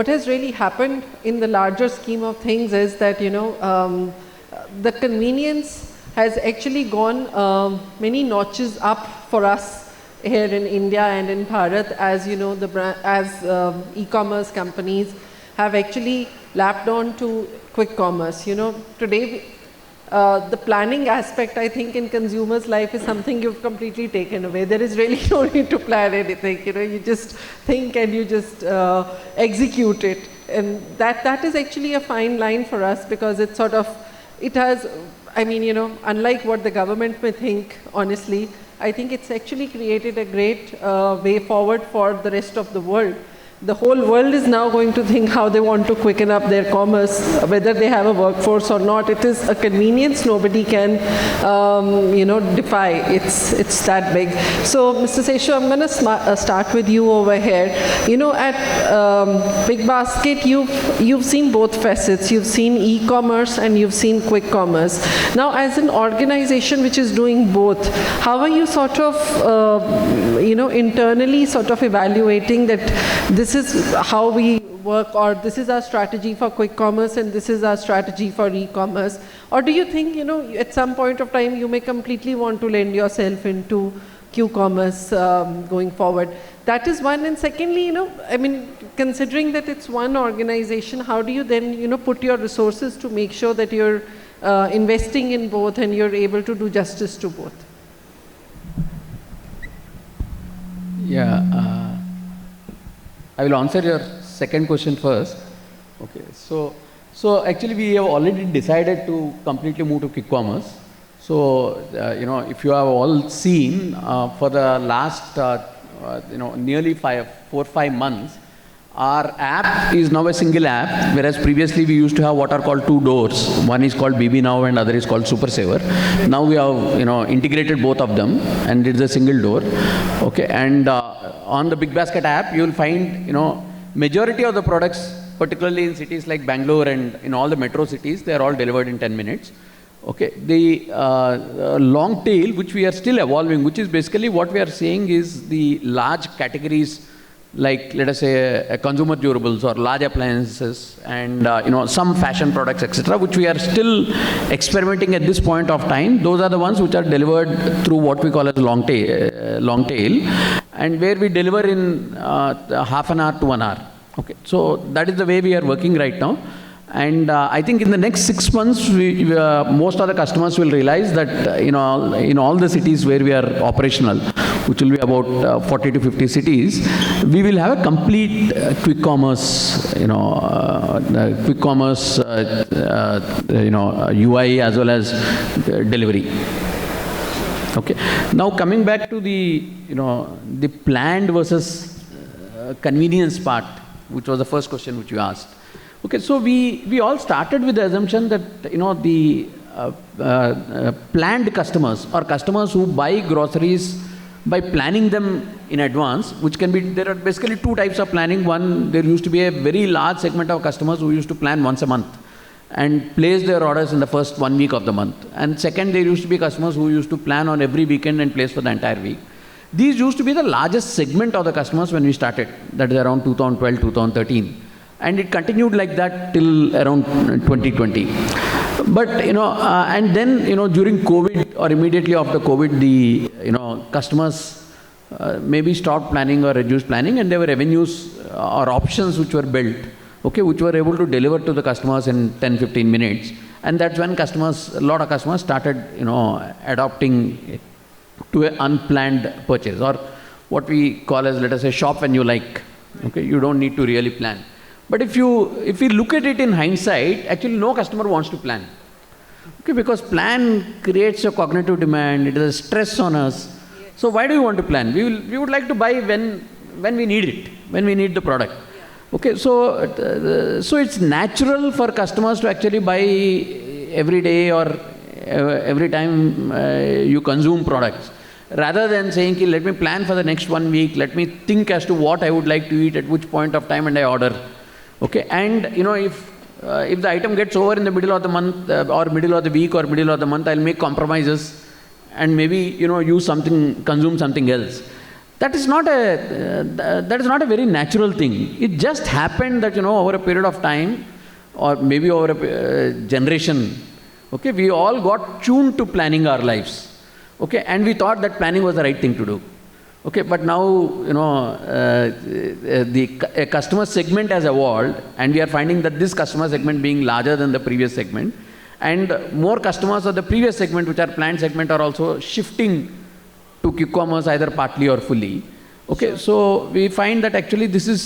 what has really happened in the larger scheme of things is that, the convenience has actually gone many notches up for us here in India and in Bharat, as e-commerce companies have actually lapped on to quick commerce. Today the planning aspect, I think, in consumers' life is something you've completely taken away. There is really no need to plan anything. You just think and you just execute it. And that is actually a fine line for us, because it has, unlike what the government may think, honestly, I think it's actually created a great way forward for the rest of the world. The whole world is now going to think how they want to quicken up their commerce, whether they have a workforce or not. It is a convenience nobody can, defy. It's that big. So, Mr. Seshu, I'm going to start with you over here. At Big Basket, you've seen both facets. You've seen e-commerce and you've seen quick commerce. Now, as an organization which is doing both, how are you sort of, internally sort of evaluating that this is how we work, or this is our strategy for quick commerce and this is our strategy for e-commerce? Or do you think, at some point of time you may completely want to lend yourself into Q-commerce going forward? That is one. And secondly, considering that it's one organization, how do you then, put your resources to make sure that you're investing in both and you're able to do justice to both? Yeah. I will answer your second question first. Okay, so actually we have already decided to completely move to quick commerce. So, if you have all seen, for the last, nearly 4 or 5 months, our app is now a single app, whereas previously we used to have what are called 2 doors. One is called BB Now and other is called Super Saver. Now we have, integrated both of them and it's a single door. Okay, and on the Big Basket app, you will find, majority of the products, particularly in cities like Bangalore and in all the metro cities, they are all delivered in 10 minutes. Okay, the long tail, which we are still evolving, which is basically what we are saying is the large categories, like let us say consumer durables or large appliances and some fashion products, etc., which we are still experimenting at this point of time. Those are the ones which are delivered through what we call as long tail, and where we deliver in half an hour to 1 hour. Okay, so that is the way we are working right now. And I think in the next 6 months, most of the customers will realize that in all the cities where we are operational, which will be about 40 to 50 cities, we will have a complete quick commerce, UI as well as delivery. Okay. Now coming back to the planned versus convenience part, which was the first question which you asked. Okay, so we all started with the assumption that the planned customers or customers who buy groceries by planning them in advance, which can be, there are basically 2 types of planning. One, there used to be a very large segment of customers who used to plan once a month and place their orders in the first 1 week of the month. And second, there used to be customers who used to plan on every weekend and place for the entire week. These used to be the largest segment of the customers when we started, that is around 2012, 2013. And it continued like that till around 2020. But, and then, during COVID or immediately after COVID, the, customers maybe stopped planning or reduced planning, and there were avenues or options which were built, okay, which were able to deliver to the customers in 10-15 minutes. And that's when a lot of customers started, adopting to an unplanned purchase, or what we call as, let us say, shop when you like. Okay, you don't need to really plan. But if you look at it in hindsight, actually no customer wants to plan. Okay, because plan creates a cognitive demand, it is a stress on us. Yes. So why do we want to plan? We would like to buy when we need it, when we need the product. Yeah. Okay, so it's natural for customers to actually buy every day or every time you consume products. Rather than saying, let me plan for the next 1 week, let me think as to what I would like to eat at which point of time and I order. Okay, and if the item gets over in the middle of the month or middle of the week or middle of the month, I'll make compromises and maybe, consume something else. that is not a very natural thing. It just happened that, over a period of time, or maybe over a generation, okay, we all got tuned to planning our lives, okay, and we thought that planning was the right thing to do, okay. But now, a customer segment has evolved, and we are finding that this customer segment being larger than the previous segment, and more customers of the previous segment, which are planned segment, are also shifting to quick commerce either partly or fully, okay. Sure. So we find that actually this is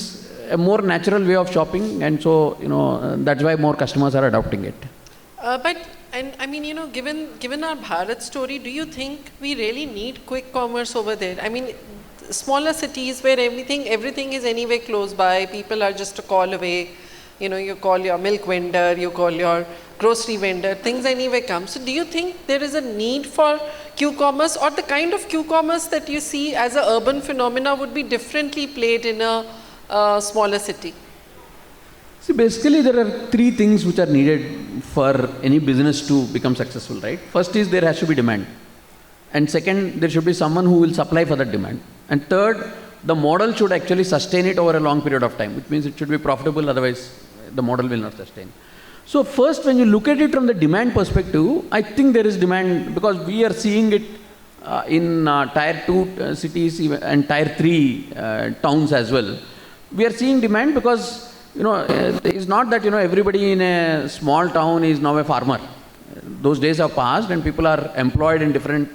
a more natural way of shopping, and so that's why more customers are adopting it. Given our Bharat story, do you think we really need quick commerce over there? I mean, smaller cities where everything is anyway close by, people are just a call away. You call your milk vendor, you call your grocery vendor, things anyway come. So do you think there is a need for Q-commerce, or the kind of Q-commerce that you see as an urban phenomena would be differently played in a smaller city? See, basically there are three things which are needed for any business to become successful, right? First is there has to be demand. And second, there should be someone who will supply for that demand. And third, the model should actually sustain it over a long period of time, which means it should be profitable, otherwise the model will not sustain. So first, when you look at it from the demand perspective, I think there is demand, because we are seeing it in tier 2 cities and tier 3 towns as well. We are seeing demand because, it's not that, everybody in a small town is now a farmer. Those days have passed and people are employed in different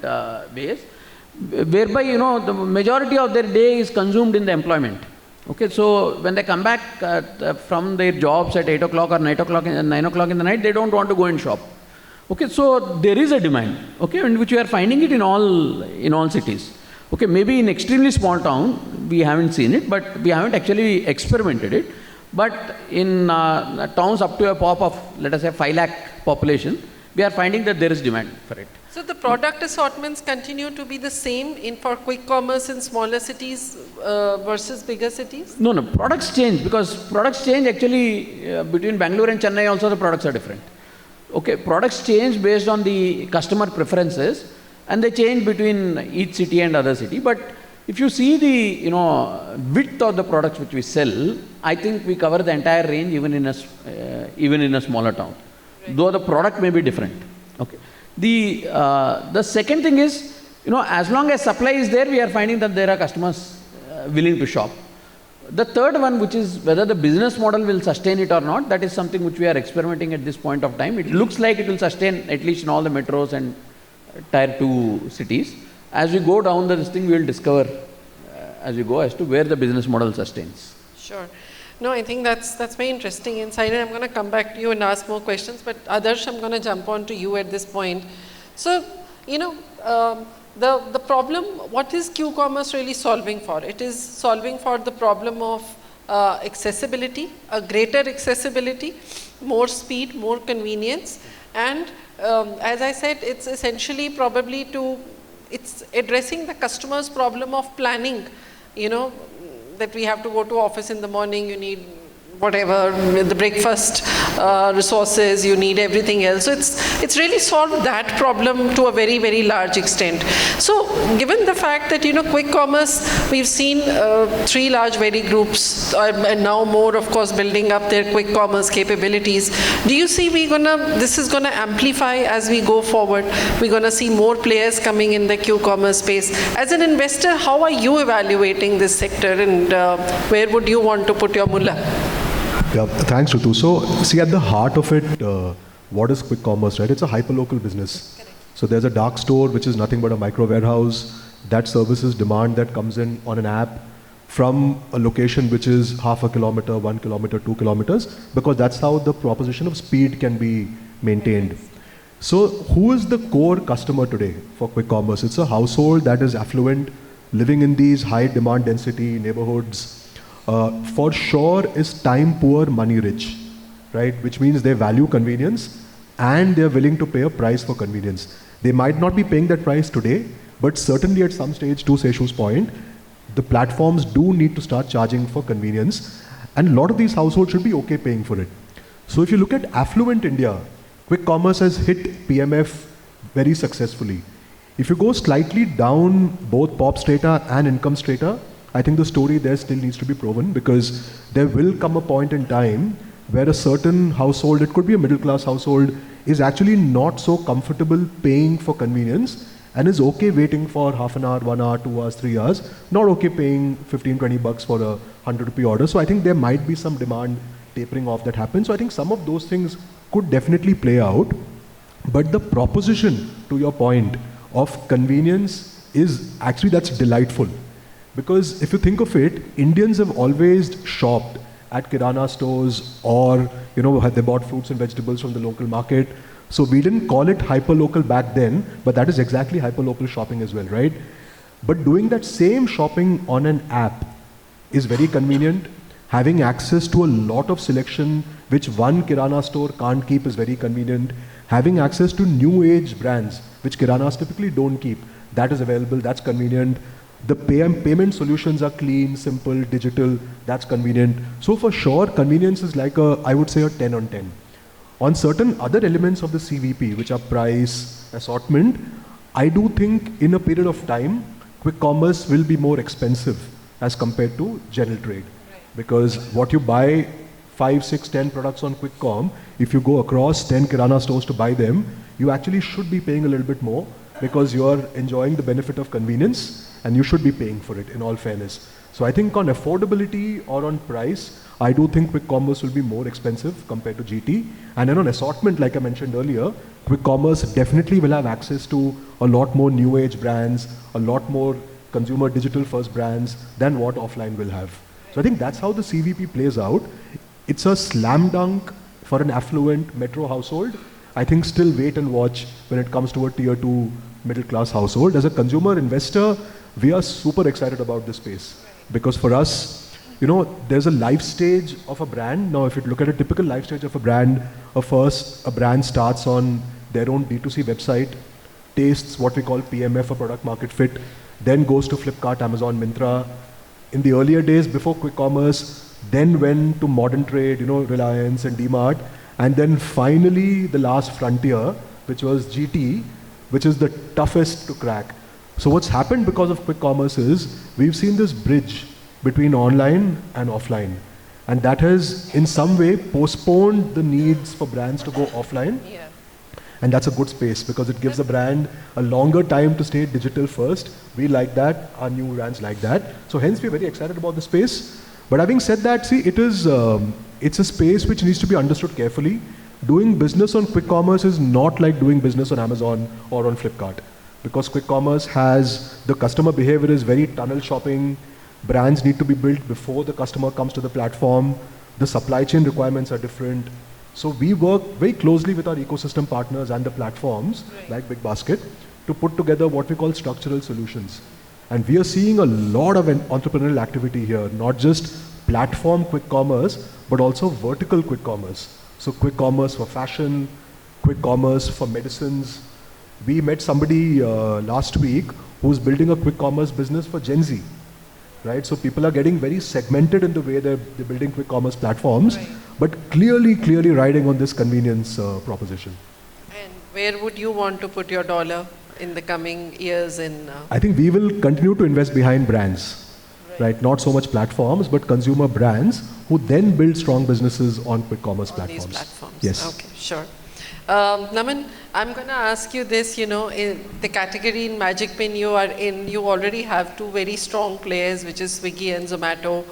ways, whereby, the majority of their day is consumed in the employment. Okay, so when they come back from their jobs at 8 o'clock or 9 o'clock in the night, they don't want to go and shop. Okay, so there is a demand, okay, and which we are finding it in all cities. Okay, maybe in extremely small town, we haven't seen it, but we haven't actually experimented it. But in towns up to a pop of, let us say, 5 lakh population, we are finding that there is demand for it. So the product assortments continue to be the same for quick commerce in smaller cities versus bigger cities? No, products change, because products change actually between Bangalore and Chennai also the products are different. Okay, products change based on the customer preferences, and they change between each city and other city. But if you see the width of the products which we sell, I think we cover the entire range even in a smaller town, right, though the product may be different. Okay. The second thing is, as long as supply is there, we are finding that there are customers willing to shop. The third one, which is whether the business model will sustain it or not, that is something which we are experimenting at this point of time. It looks like it will sustain at least in all the metros and tier 2 cities. As we go down this thing, we will discover as we go as to where the business model sustains. Sure. No, I think that's very interesting insight, and I'm going to come back to you and ask more questions, but Adarsh, I'm going to jump on to you at this point. So, the problem, what is Q-commerce really solving for? It is solving for the problem of accessibility, a greater accessibility, more speed, more convenience, and as I said, it's essentially probably it's addressing the customer's problem of planning, that we have to go to office in the morning, you need whatever, the breakfast resources, you need everything else. So it's really solved that problem to a very, very large extent. So given the fact that, quick commerce, we've seen 3 large very groups, and now more, of course, building up their quick commerce capabilities. Do you see this is going to amplify as we go forward? We're going to see more players coming in the Q-commerce space. As an investor, how are you evaluating this sector, and where would you want to put your mullah? Yeah, thanks, Ritu. So, see, at the heart of it, what is quick commerce, right? It's a hyperlocal business. Correct. So there's a dark store, which is nothing but a micro warehouse that services demand that comes in on an app from a location which is half a kilometer, 1 kilometer, 2 kilometers, because that's how the proposition of speed can be maintained. So who is the core customer today for quick commerce? It's a household that is affluent, living in these high demand density neighborhoods. For sure is time poor, money rich, right? Which means they value convenience and they're willing to pay a price for convenience. They might not be paying that price today, but certainly at some stage, to Seshu's point, the platforms do need to start charging for convenience, and a lot of these households should be okay paying for it. So if you look at affluent India, quick commerce has hit PMF very successfully. If you go slightly down both pop strata and income strata, I think the story there still needs to be proven, because there will come a point in time where a certain household, it could be a middle class household, is actually not so comfortable paying for convenience and is okay waiting for half an hour, 1 hour, 2 hours, 3 hours, not okay paying 15, 20 bucks for a 100 rupee order. So I think there might be some demand tapering off that happens. So I think some of those things could definitely play out. But the proposition, to your point, of convenience is actually, that's delightful. Because if you think of it, Indians have always shopped at kirana stores, or they bought fruits and vegetables from the local market. So we didn't call it hyperlocal back then, but that is exactly hyperlocal shopping as well, right? But doing that same shopping on an app is very convenient. Having access to a lot of selection, which one kirana store can't keep, is very convenient. Having access to new age brands, which kiranas typically don't keep, that is available, that's convenient. The payment solutions are clean, simple, digital, that's convenient. So for sure, convenience is like I would say a 10 on 10. On certain other elements of the CVP, which are price, assortment, I do think in a period of time, quick commerce will be more expensive as compared to general trade. Because what you buy 5, 6, 10 products on quick com, if you go across 10 kirana stores to buy them, you actually should be paying a little bit more, because you are enjoying the benefit of convenience and you should be paying for it, in all fairness. So I think on affordability or on price, I do think quick commerce will be more expensive compared to GT. And then on assortment, like I mentioned earlier, quick commerce definitely will have access to a lot more new age brands, a lot more consumer digital first brands than what offline will have. So I think that's how the CVP plays out. It's a slam dunk for an affluent metro household. I think still wait and watch when it comes to a tier 2 middle class household. As a consumer investor, we are super excited about this space, because for us, there's a life stage of a brand. Now, if you look at a typical life stage of a brand, a brand starts on their own D2C website, tastes what we call PMF, or product market fit, then goes to Flipkart, Amazon, Myntra. In the earlier days before quick commerce, then went to modern trade, Reliance and DMart, and then finally the last frontier, which was GT, which is the toughest to crack. So what's happened because of quick commerce is we've seen this bridge between online and offline. And that has in some way postponed the needs for brands to go offline. Yeah. And that's a good space, because it gives a brand a longer time to stay digital first. We like that, our new brands like that. So hence we're very excited about the space. But having said that, see, it's a space which needs to be understood carefully. Doing business on quick commerce is not like doing business on Amazon or on Flipkart. Because quick commerce the customer behavior is very tunnel shopping. Brands need to be built before the customer comes to the platform. The supply chain requirements are different. So we work very closely with our ecosystem partners and the platforms, like Big Basket, to put together what we call structural solutions. And we are seeing a lot of entrepreneurial activity here, not just platform quick commerce, but also vertical quick commerce. So quick commerce for fashion, quick commerce for medicines. We met somebody last week who's building a quick commerce business for Gen Z. Right? So people are getting very segmented in the way they're building quick commerce platforms, but clearly riding on this convenience proposition. And where would you want to put your dollar in the coming years? I think we will continue to invest behind brands, right? Not so much platforms, but consumer brands who then build strong businesses on quick commerce platforms. These platforms. Yes. Okay, sure. Naman, I'm going to ask you this, in the category in Magic Pin you are in, you already have two very strong players, which is Swiggy and Zomato,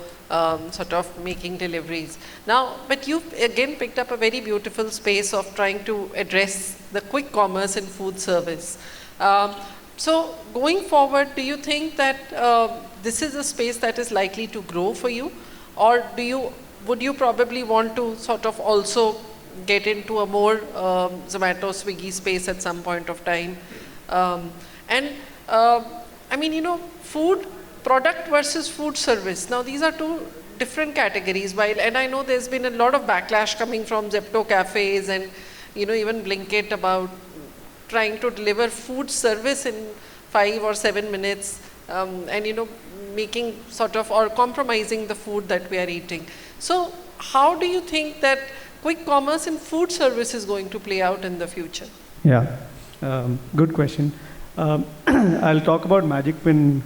sort of making deliveries. Now, but you've again picked up a very beautiful space of trying to address the quick commerce and food service. So going forward, do you think that this is a space that is likely to grow for you? Or would you probably want to sort of also get into a more Zomato, Swiggy space at some point of time? I mean, food product versus food service. Now, these are two different categories. And I know there's been a lot of backlash coming from Zepto cafes and, even Blinkit about trying to deliver food service in 5 or 7 minutes, and, making sort of or compromising the food that we are eating. So how do you think that quick commerce in food service is going to play out in the future? Yeah, good question. I'll talk about Magic Pin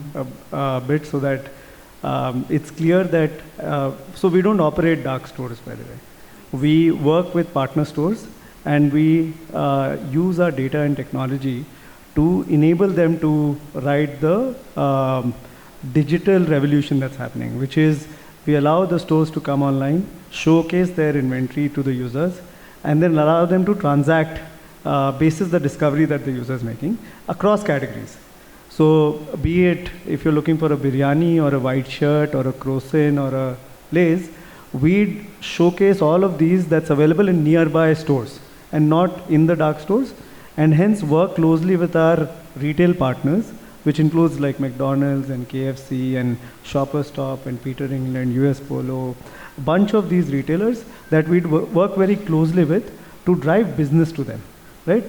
a bit so that it's clear that, so we don't operate dark stores, by the way. We work with partner stores and we use our data and technology to enable them to ride the digital revolution that's happening, which is we allow the stores to come online, showcase their inventory to the users, and then allow them to transact basis the discovery that the user is making across categories. So be it if you're looking for a biryani or a white shirt or a croissant or a lace, we showcase all of these that's available in nearby stores and not in the dark stores, and hence work closely with our retail partners, which includes like McDonald's and KFC and Shoppers Stop and Peter England, US Polo, a bunch of these retailers that we'd work very closely with to drive business to them, right?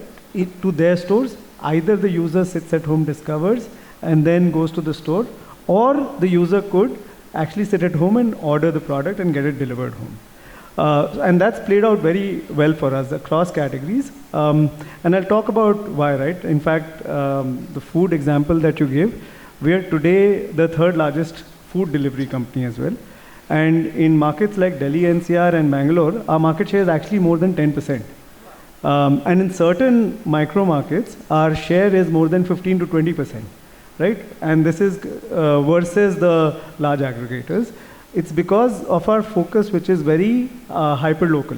To their stores, either the user sits at home, discovers, and then goes to the store, or the user could actually sit at home and order the product and get it delivered home. And that's played out very well for us across categories. And I'll talk about why, right? In fact, the food example that you gave, we are today the third largest food delivery company as well. And in markets like Delhi, NCR, and Bangalore, our market share is actually more than 10%. And in certain micro markets, our share is more than 15 to 20%, right? And this is versus the large aggregators. It's because of our focus, which is very hyper-local,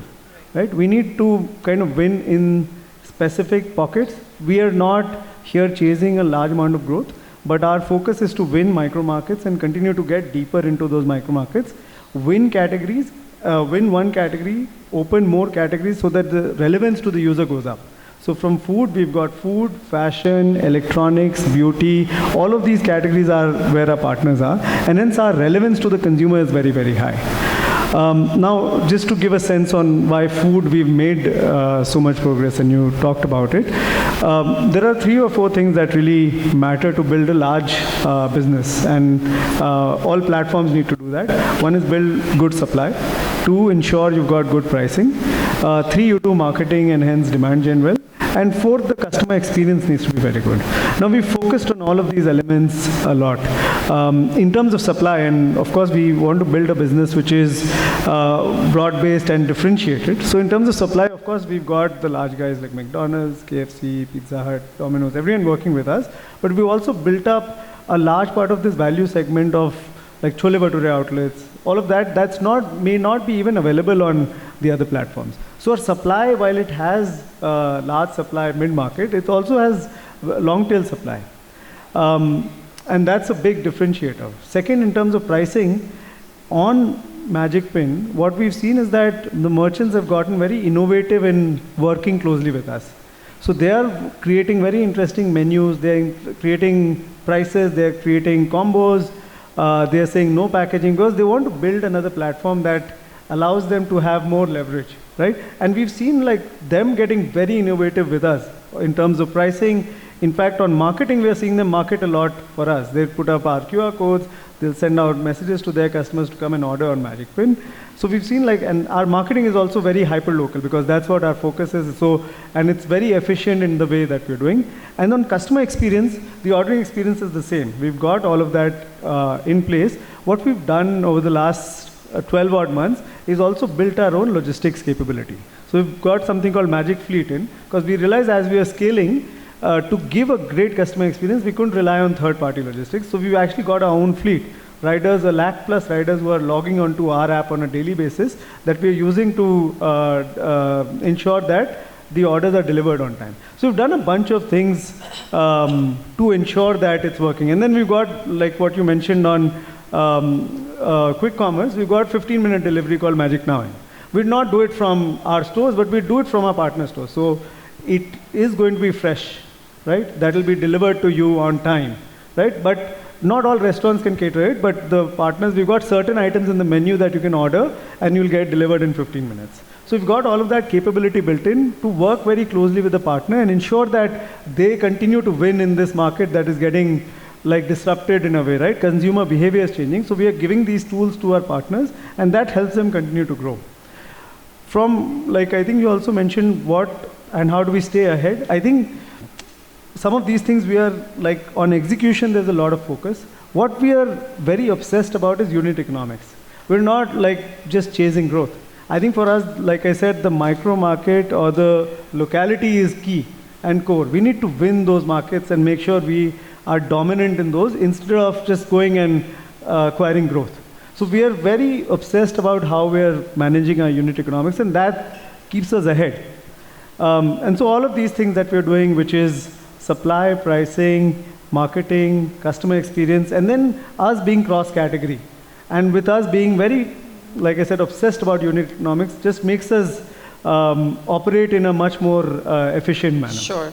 right? We need to kind of win in specific pockets. We are not here chasing a large amount of growth, but our focus is to win micro markets and continue to get deeper into those micro markets, win categories, win one category, open more categories so that the relevance to the user goes up. So from food, we've got food, fashion, electronics, beauty. All of these categories are where our partners are. And hence our relevance to the consumer is very, very high. Now, just to give a sense on why food we've made so much progress, and you talked about it, there are 3 or 4 things that really matter to build a large business, and all platforms need to do that. One is build good supply. 2, ensure you've got good pricing. 3, you do marketing and hence demand gen well. And 4, the customer experience needs to be very good. Now, we focused on all of these elements a lot. In terms of supply, and of course, we want to build a business which is broad-based and differentiated. So in terms of supply, of course, we've got the large guys like McDonald's, KFC, Pizza Hut, Domino's, everyone working with us. But we've also built up a large part of this value segment of like Chole Bhature outlets. All of that, may not be even available on the other platforms. So our supply, while it has large supply mid-market, it also has long-tail supply. And that's a big differentiator. Second, in terms of pricing, on Magic Pin, what we've seen is that the merchants have gotten very innovative in working closely with us. So they are creating very interesting menus, they're creating prices, they're creating combos, they're saying no packaging, because they want to build another platform that allows them to have more leverage, right? And we've seen like them getting very innovative with us in terms of pricing. In fact, on marketing, we are seeing them market a lot for us. They put up our QR codes, they'll send out messages to their customers to come and order on Magic Pin. So we've seen like, and our marketing is also very hyper-local because that's what our focus is. So, and it's very efficient in the way that we're doing. And on customer experience, the ordering experience is the same. We've got all of that in place. What we've done over the last 12 odd months is also built our own logistics capability. So we've got something called Magic Fleet in, because we realized as we are scaling, to give a great customer experience, we couldn't rely on third-party logistics. So we've actually got our own fleet. Riders, 1 lakh plus riders who are logging onto our app on a daily basis that we're using to ensure that the orders are delivered on time. So we've done a bunch of things to ensure that it's working. And then we've got, like what you mentioned on quick commerce, we've got 15-minute delivery called Magic Now. We'd not do it from our stores, but we do it from our partner stores. So it is going to be fresh, right? That will be delivered to you on time, right? But not all restaurants can cater it, but the partners, we've got certain items in the menu that you can order and you'll get delivered in 15 minutes. So we've got all of that capability built in to work very closely with the partner and ensure that they continue to win in this market that is getting like disrupted in a way, right? Consumer behavior is changing. So we are giving these tools to our partners and that helps them continue to grow. From, like, I think you also mentioned what and how do we stay ahead. I think some of these things we are like on execution, there's a lot of focus. What we are very obsessed about is unit economics. We're not like just chasing growth. I think for us, like I said, the micro market or the locality is key and core. We need to win those markets and make sure we are dominant in those instead of just going and acquiring growth. So we are very obsessed about how we are managing our unit economics, and that keeps us ahead. And so all of these things that we're doing, which is supply, pricing, marketing, customer experience, and then us being cross-category. And with us being very, like I said, obsessed about unit economics, just makes us operate in a much more efficient manner. Sure.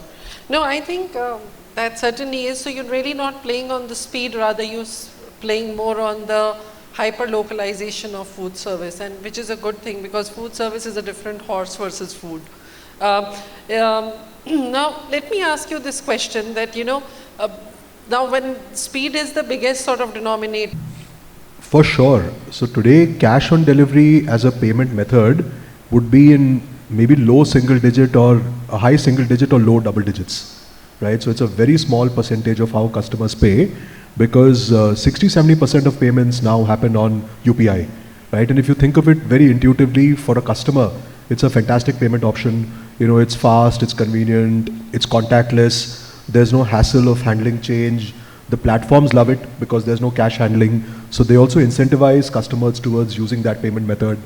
No, I think that certainly is. So you're really not playing on the speed, rather you're playing more on the hyper-localization of food service, and which is a good thing because food service is a different horse versus food. Now, let me ask you this question that, now when speed is the biggest sort of denominator. For sure. So today, cash on delivery as a payment method would be in maybe low single digit or a high single digit or low double digits, right? So it's a very small percentage of how customers pay because 60-70% of payments now happen on UPI, right? And if you think of it very intuitively for a customer, it's a fantastic payment option. It's fast, it's convenient, it's contactless. There's no hassle of handling change. The platforms love it because there's no cash handling. So they also incentivize customers towards using that payment method.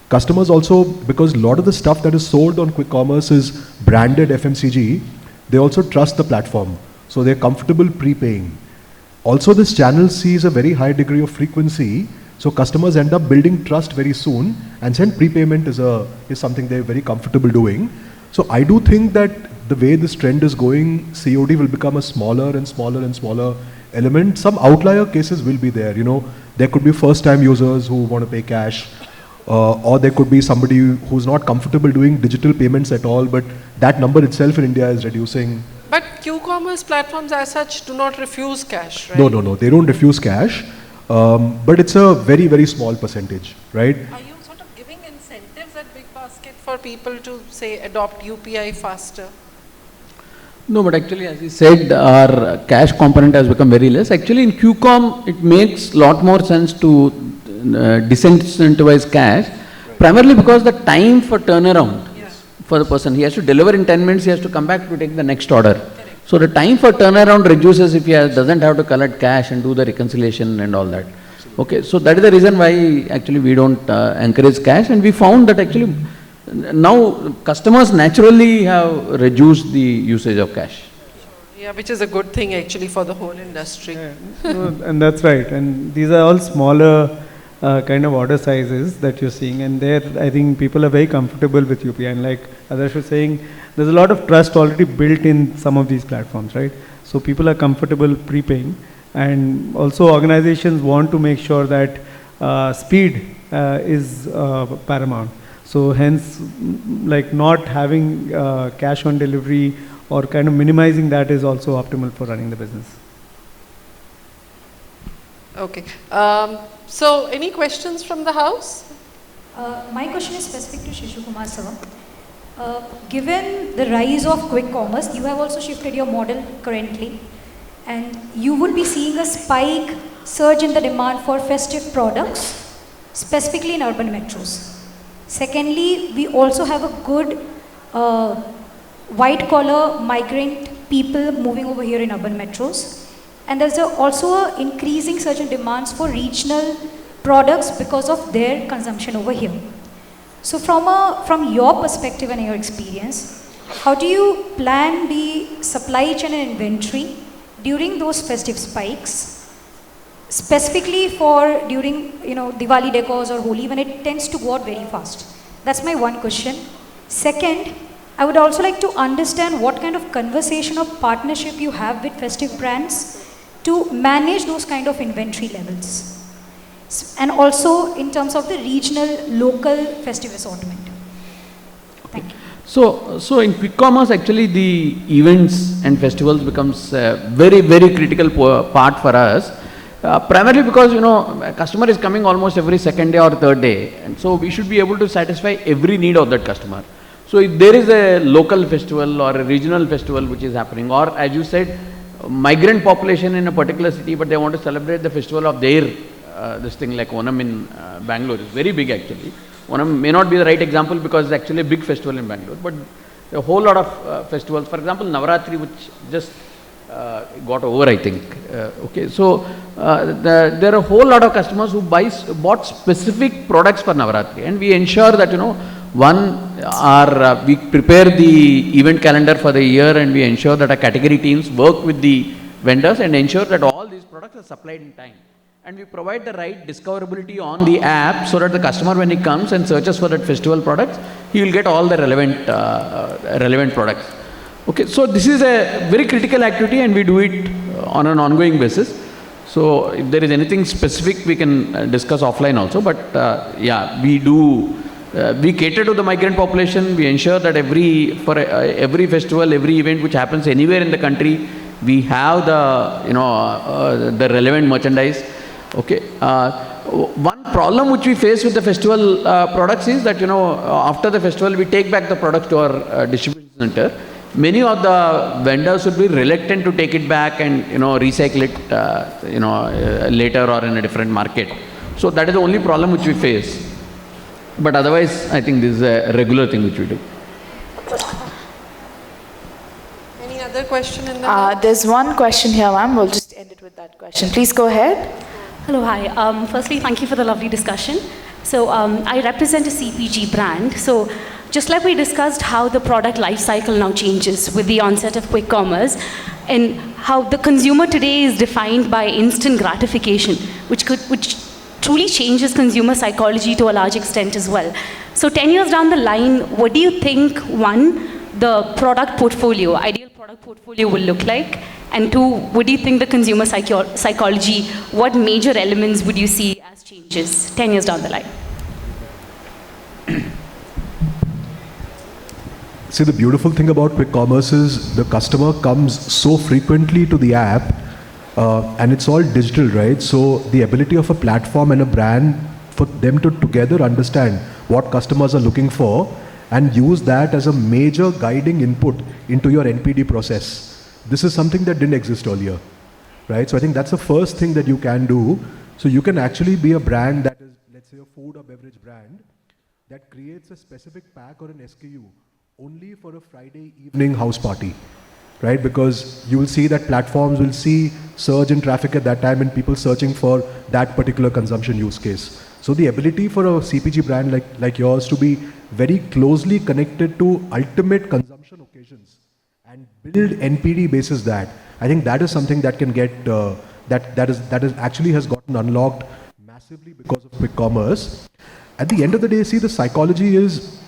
Customers also, because a lot of the stuff that is sold on quick commerce is branded FMCG, they also trust the platform. So they're comfortable prepaying. Also, this channel sees a very high degree of frequency. So customers end up building trust very soon, and then prepayment is something they're very comfortable doing. So I do think that the way this trend is going, COD will become a smaller and smaller and smaller element. Some outlier cases will be there. There could be first-time users who want to pay cash, or there could be somebody who's not comfortable doing digital payments at all, but that number itself in India is reducing. But Q-commerce platforms as such do not refuse cash, right? No, they don't refuse cash, but it's a very, very small percentage, right? Are you sort of giving incentives at Big Basket for people to, say, adopt UPI faster? No, but actually, as you said, our cash component has become very less. Actually, in QCom, it makes a lot more sense to disincentivize cash, primarily because the time for turnaround for the person, he has to deliver in 10 minutes, he has to come back to take the next order. Correct. So the time for turnaround reduces if he doesn't have to collect cash and do the reconciliation and all that. Okay, so that is the reason why actually we don't encourage cash, and we found that actually now customers naturally have reduced the usage of cash. Yeah, which is a good thing actually for the whole industry. Yeah. And that's right. And these are all smaller kind of order sizes that you're seeing, and there I think people are very comfortable with UPI. And like Adarsh was saying, there's a lot of trust already built in some of these platforms, right? So people are comfortable prepaying, and also organizations want to make sure that speed is paramount. So hence, like not having cash on delivery or kind of minimizing that is also optimal for running the business. Okay. So any questions from the house? My question is specific to Shishu Kumar sir. Given the rise of quick commerce, you have also shifted your model currently, and you will be seeing a surge in the demand for festive products, specifically in urban metros. Secondly, we also have a good white-collar migrant people moving over here in urban metros. And there's also an increasing surge in demands for regional products because of their consumption over here. So from your perspective and your experience, how do you plan the supply chain and inventory during those festive spikes, specifically for during Diwali decors or Holi, when it tends to go out very fast? That's my one question. Second, I would also like to understand what kind of conversation or partnership you have with festive brands to manage those kind of inventory levels, and also in terms of the regional, local festive assortment. Thank you. So in quick commerce, actually the events and festivals becomes a very, very critical part for us. Primarily because, a customer is coming almost every second day or third day, and so we should be able to satisfy every need of that customer. So if there is a local festival or a regional festival which is happening, or as you said, migrant population in a particular city, but they want to celebrate the festival of their, this thing like Onam in Bangalore is very big actually. Onam may not be the right example because it's actually a big festival in Bangalore, but a whole lot of festivals, for example, Navaratri, which just got over, I think. Okay, so there are a whole lot of customers who bought specific products for Navaratri, and we ensure that, we prepare the event calendar for the year, and we ensure that our category teams work with the vendors and ensure that all these products are supplied in time. And we provide the right discoverability on the app so that the customer, when he comes and searches for that festival products, he will get all the relevant products. Okay, so this is a very critical activity and we do it on an ongoing basis. So if there is anything specific, we can discuss offline also. But yeah, we do. We cater to the migrant population. We ensure that every festival, every event which happens anywhere in the country, we have the relevant merchandise. Okay. One problem which we face with the festival products is that, after the festival, we take back the product to our distribution center. Many of the vendors would be reluctant to take it back and, recycle it, later or in a different market. So that is the only problem which we face. But otherwise, I think this is a regular thing which we do. Any other question in the There's one question here, ma'am. We'll just end it with that question. Please go ahead. Hello, hi. Firstly, thank you for the lovely discussion. So I represent a CPG brand. So just like we discussed how the product life cycle now changes with the onset of quick commerce, and how the consumer today is defined by instant gratification, which truly changes consumer psychology to a large extent as well. So 10 years down the line, what do you think, one, the product portfolio, ideal product portfolio will look like? And two, what do you think the consumer psychology, what major elements would you see as changes 10 years down the line? See, the beautiful thing about quick commerce is the customer comes so frequently to the app, and it's all digital, right? So the ability of a platform and a brand for them to together understand what customers are looking for and use that as a major guiding input into your NPD process. This is something that didn't exist earlier, right? So I think that's the first thing that you can do. So you can actually be a brand that is, let's say, a food or beverage brand that creates a specific pack or an SKU only for a Friday evening house party, right? Because you will see that platforms will see surge in traffic at that time and people searching for that particular consumption use case. So the ability for a CPG brand like yours to be very closely connected to ultimate consumption occasions and build NPD basis that, I think that is something that can get, that is actually has gotten unlocked massively because of quick commerce. At the end of the day, see, the psychology is,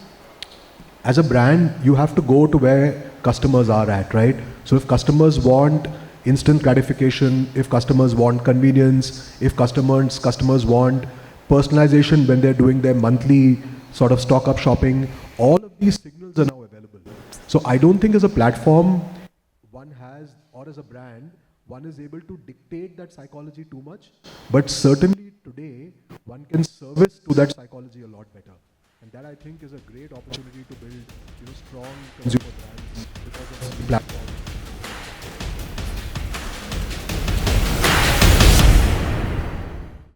as a brand, you have to go to where customers are at, right? So if customers want instant gratification, if customers want convenience, if customers want personalization when they're doing their monthly sort of stock up shopping, all of these signals are now available. So I don't think as a platform one has, or as a brand, one is able to dictate that psychology too much, but certainly today one can service to that psychology a lot better. And that, I think, is a great opportunity to build strong consumer brands because of the platform.